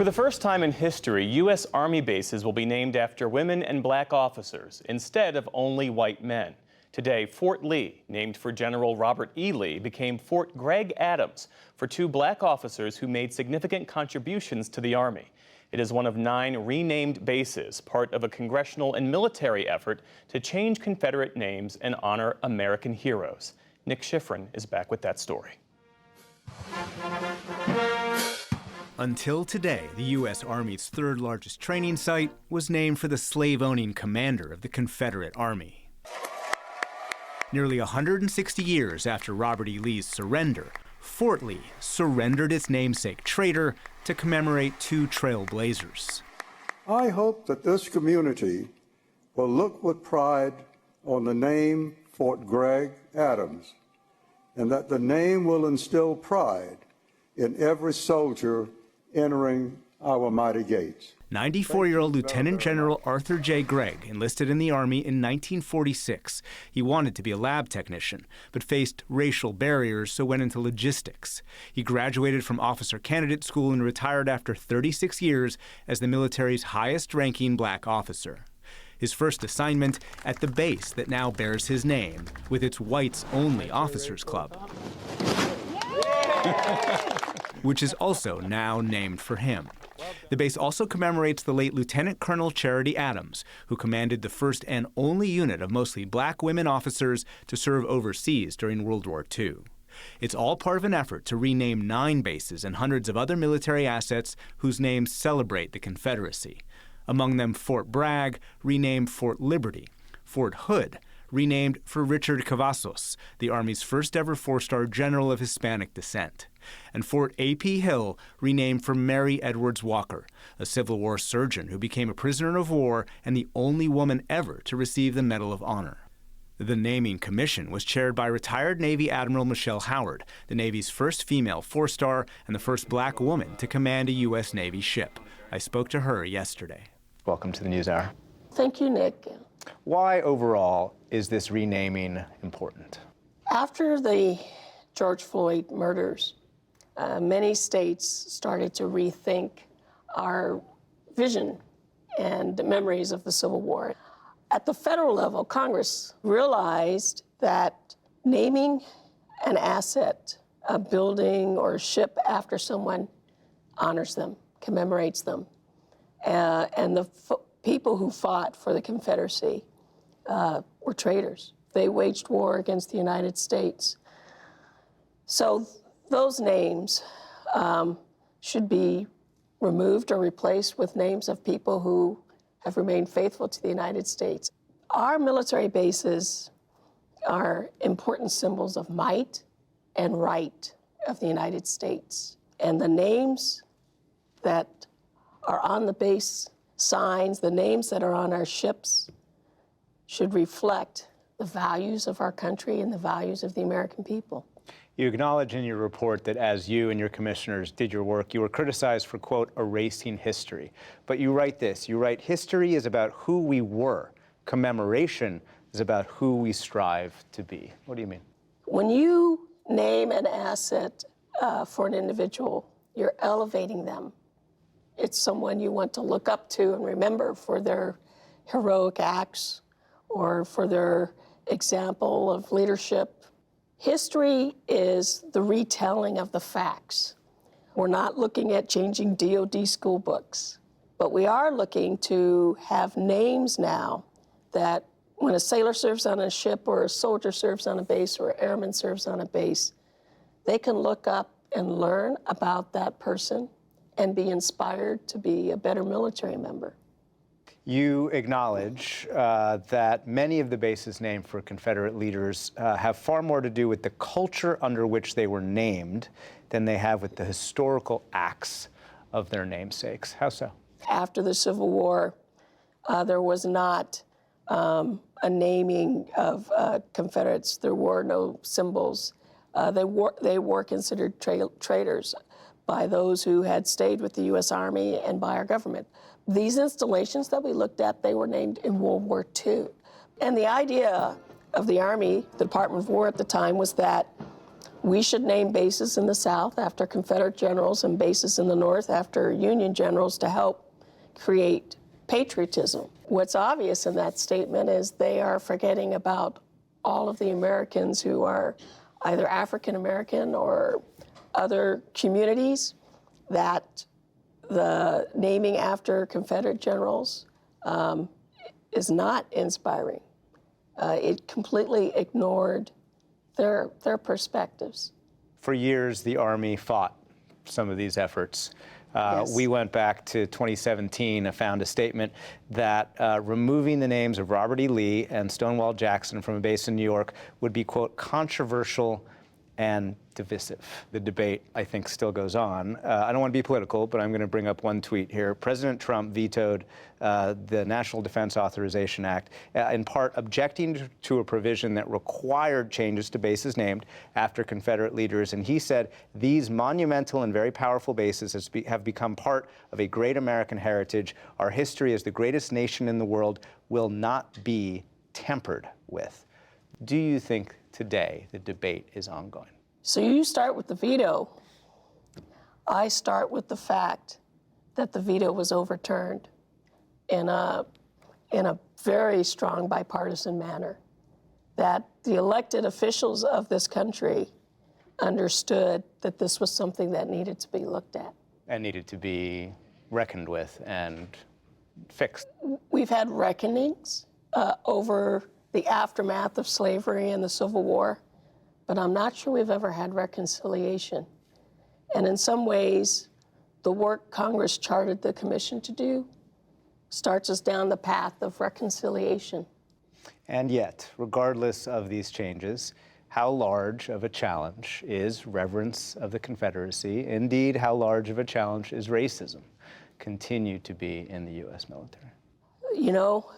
For the first time in history, U.S. Army bases will be named after women and black officers instead of only white men. Today, Fort Lee, named for General Robert E. Lee, became Fort Gregg Adams for two black officers who made significant contributions to the Army. It is one of 9 renamed bases, part of a congressional and military effort to change Confederate names and honor American heroes. Nick Schifrin is back with that story. Until today, the U.S. Army's third largest training site was named for the slave-owning commander of the Confederate Army. Nearly 160 years after Robert E. Lee's surrender, Fort Lee surrendered its namesake traitor to commemorate 2 trailblazers. I hope that this community will look with pride on the name Fort Gregg Adams, and that the name will instill pride in every soldier entering our mighty gates. 94-year-old Lieutenant General Arthur J. Gregg enlisted in the Army in 1946. He wanted to be a lab technician, but faced racial barriers, so went into logistics. He graduated from Officer Candidate School and retired after 36 years as the military's highest-ranking black officer. His first assignment at the base that now bears his name, with its whites-only officers club, which is also now named for him. The base also commemorates the late Lieutenant Colonel Charity Adams, who commanded the first and only unit of mostly black women officers to serve overseas during World War II. It's all part of an effort to rename 9 bases and hundreds of other military assets whose names celebrate the Confederacy. Among them Fort Bragg, renamed Fort Liberty, Fort Hood, renamed for Richard Cavazos, the Army's first ever 4-star general of Hispanic descent, and Fort A.P. Hill, renamed for Mary Edwards Walker, a Civil War surgeon who became a prisoner of war and the only woman ever to receive the Medal of Honor. The naming commission was chaired by retired Navy Admiral Michelle Howard, the Navy's first female 4-star and the first black woman to command a U.S. Navy ship. I spoke to her yesterday. Welcome to the NewsHour. Thank you, Nick. Why overall is this renaming important? After the George Floyd murders, many states started to rethink our vision and memories of the Civil War. At the federal level, Congress realized that naming an asset, a building or a ship after someone honors them, commemorates them. And the people who fought for the Confederacy were traitors. They waged war against the United States. So those names should be removed or replaced with names of people who have remained faithful to the United States. Our military bases are important symbols of might and right of the United States. And the names that are on the base signs, the names that are on our ships, should reflect the values of our country and the values of the American people. You acknowledge in your report that as you and your commissioners did your work, you were criticized for, quote, erasing history. But you write this, you write, history is about who we were. Commemoration is about who we strive to be. What do you mean? When you name an asset for an individual, you're elevating them. It's someone you want to look up to and remember for their heroic acts or for their example of leadership. History is the retelling of the facts. We're not looking at changing DOD school books, but we are looking to have names now that when a sailor serves on a ship or a soldier serves on a base or an airman serves on a base, they can look up and learn about that person and be inspired to be a better military member. You acknowledge that many of the bases named for Confederate leaders have far more to do with the culture under which they were named than they have with the historical acts of their namesakes. How so? After the Civil War, there was not a naming of Confederates. There were no symbols. They were considered traitors by those who had stayed with the U.S. Army and by our government. These installations that we looked at, they were named in World War II. And the idea of the Army, the Department of War at the time, was that We should name bases in the South after Confederate generals and bases in the North after Union generals to help create patriotism. What's obvious in that statement is they are forgetting about all of the Americans who are either African American or other communities, that the naming after Confederate generals is not inspiring. It completely ignored their perspectives. For years, the Army fought some of these efforts. Yes. We went back to 2017 and found a statement that removing the names of Robert E. Lee and Stonewall Jackson from a base in New York would be, quote, controversial and divisive. The debate, I think, still goes on. I don't want to be political, but I'm going to bring up one tweet here. President Trump vetoed the National Defense Authorization Act, in part objecting to a provision that required changes to bases named after Confederate leaders. And he said, these monumental and very powerful bases have become part of a great American heritage. Our history as the greatest nation in the world will not be tampered with. Do you think today the debate is ongoing? So you start with the veto. I start with the fact that the veto was overturned in a very strong bipartisan manner, that the elected officials of this country understood that this was something that needed to be looked at. And needed to be reckoned with and fixed. We've had reckonings over the aftermath of slavery and the Civil War, but I'm not sure we've ever had reconciliation. And in some ways, the work Congress chartered the commission to do starts us down the path of reconciliation. And yet, regardless of these changes, how large of a challenge is reverence of the Confederacy? Indeed, how large of a challenge is racism continue to be in the U.S. military? You know,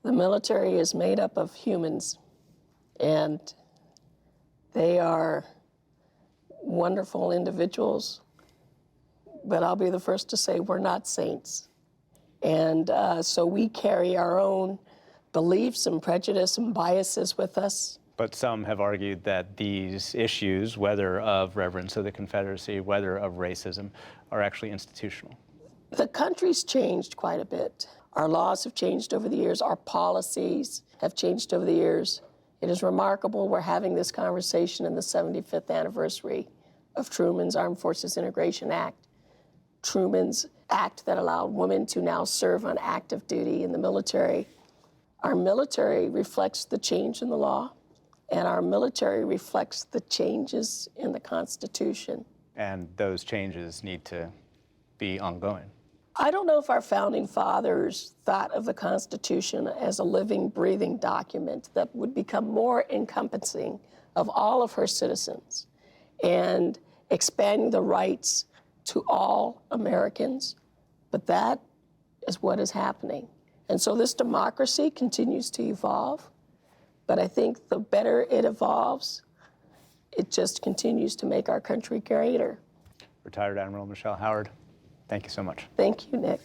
the military is made up of humans, and they are wonderful individuals, but I'll be the first to say we're not saints. And so we carry our own beliefs and prejudice and biases with us. But some have argued that these issues, whether of reverence of the Confederacy, whether of racism, are actually institutional. The country's changed quite a bit. Our laws have changed over the years. Our policies have changed over the years. It is remarkable we're having this conversation in the 75th anniversary of Truman's Armed Forces Integration Act. Truman's act that allowed women to now serve on active duty in the military. Our military reflects the change in the law, and our military reflects the changes in the Constitution. And those changes need to be ongoing. I don't know if our founding fathers thought of the Constitution as a living, breathing document that would become more encompassing of all of her citizens and expanding the rights to all Americans, but that is what is happening. And so this democracy continues to evolve, but I think the better it evolves, it just continues to make our country greater. Retired Admiral Michelle Howard, thank you so much. Thank you, Nick.